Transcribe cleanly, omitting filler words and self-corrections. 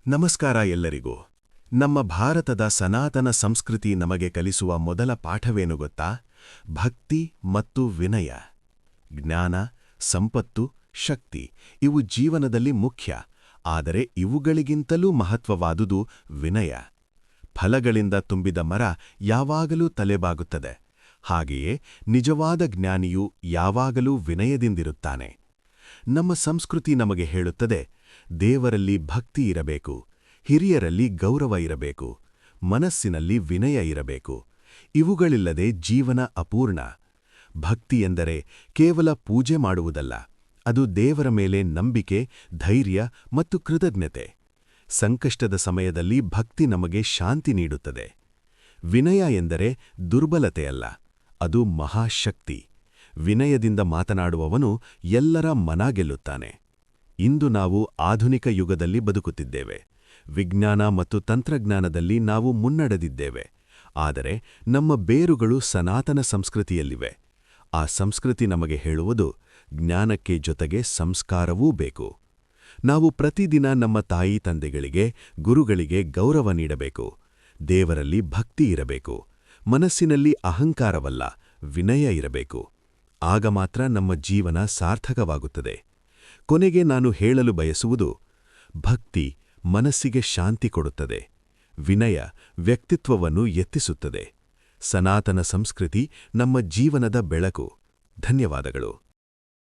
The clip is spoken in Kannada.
ನಮಸ್ಕಾರ ಎಲ್ಲರಿಗೂ. ನಮ್ಮ ಭಾರತದ ಸನಾತನ ಸಂಸ್ಕೃತಿ ನಮಗೆ ಕಲಿಸುವ ಮೊದಲ ಪಾಠವೇನು ಗೊತ್ತಾ? ಭಕ್ತಿ ಮತ್ತು ವಿನಯ. ಜ್ಞಾನ, ಸಂಪತ್ತು, ಶಕ್ತಿ ಇವು ಜೀವನದಲ್ಲಿ ಮುಖ್ಯ, ಆದರೆ ಇವುಗಳಿಗಿಂತಲೂ ಮಹತ್ವವಾದುದು ವಿನಯ. ಫಲಗಳಿಂದ ತುಂಬಿದ ಮರ ಯಾವಾಗಲೂ ತಲೆಬಾಗುತ್ತದೆ. ಹಾಗೆಯೇ ನಿಜವಾದ ಜ್ಞಾನಿಯು ಯಾವಾಗಲೂ ವಿನಯದಿಂದಿರುತ್ತಾನೆ. ನಮ್ಮ ಸಂಸ್ಕೃತಿ ನಮಗೆ ಹೇಳುತ್ತದೆ, ದೇವರಲ್ಲಿ ಭಕ್ತಿ ಇರಬೇಕು, ಹಿರಿಯರಲ್ಲಿ ಗೌರವ ಇರಬೇಕು, ಮನಸ್ಸಿನಲ್ಲಿ ವಿನಯ ಇರಬೇಕು. ಇವುಗಳಿಲ್ಲದೆ ಜೀವನ ಅಪೂರ್ಣ. ಭಕ್ತಿ ಎಂದರೆ ಕೇವಲ ಪೂಜೆ ಮಾಡುವುದಲ್ಲ, ಅದು ದೇವರ ಮೇಲೆ ನಂಬಿಕೆ, ಧೈರ್ಯ ಮತ್ತು ಕೃತಜ್ಞತೆ. ಸಂಕಷ್ಟದ ಸಮಯದಲ್ಲಿ ಭಕ್ತಿ ನಮಗೆ ಶಾಂತಿ ನೀಡುತ್ತದೆ. ವಿನಯ ಎಂದರೆ ದುರ್ಬಲತೆಯಲ್ಲ, ಅದು ಮಹಾಶಕ್ತಿ. ವಿನಯದಿಂದ ಮಾತನಾಡುವವನು ಎಲ್ಲರ ಮನ ಗೆಲ್ಲುತ್ತಾನೆ. ಇಂದು ನಾವು ಆಧುನಿಕ ಯುಗದಲ್ಲಿ ಬದುಕುತ್ತಿದ್ದೇವೆ. ವಿಜ್ಞಾನ ಮತ್ತು ತಂತ್ರಜ್ಞಾನದಲ್ಲಿ ನಾವು ಮುನ್ನಡೆದಿದ್ದೇವೆ. ಆದರೆ ನಮ್ಮ ಬೇರುಗಳು ಸನಾತನ ಸಂಸ್ಕೃತಿಯಲ್ಲಿವೆ. ಆ ಸಂಸ್ಕೃತಿ ನಮಗೆ ಹೇಳುವುದು, ಜ್ಞಾನಕ್ಕೆ ಜೊತೆಗೆ ಸಂಸ್ಕಾರವೂ ಬೇಕು. ನಾವು ಪ್ರತಿದಿನ ನಮ್ಮ ತಾಯಿ ತಂದೆಗಳಿಗೆ, ಗುರುಗಳಿಗೆ ಗೌರವ ನೀಡಬೇಕು. ದೇವರಲ್ಲಿ ಭಕ್ತಿ ಇರಬೇಕು. ಮನಸ್ಸಿನಲ್ಲಿ ಅಹಂಕಾರವಲ್ಲ, ವಿನಯ ಇರಬೇಕು. ಆಗ ಮಾತ್ರ ನಮ್ಮ ಜೀವನ ಸಾರ್ಥಕವಾಗುತ್ತದೆ. ಕೊನೆಗೆ ನಾನು ಹೇಳಲು ಬಯಸುವುದು, ಭಕ್ತಿ ಮನಸ್ಸಿಗೆ ಶಾಂತಿ ಕೊಡುತ್ತದೆ, ವಿನಯ ವ್ಯಕ್ತಿತ್ವವನ್ನು ಎತ್ತಿಸುತ್ತದೆ. ಸನಾತನ ಸಂಸ್ಕೃತಿ ನಮ್ಮ ಜೀವನದ ಬೆಳಕು. ಧನ್ಯವಾದಗಳು.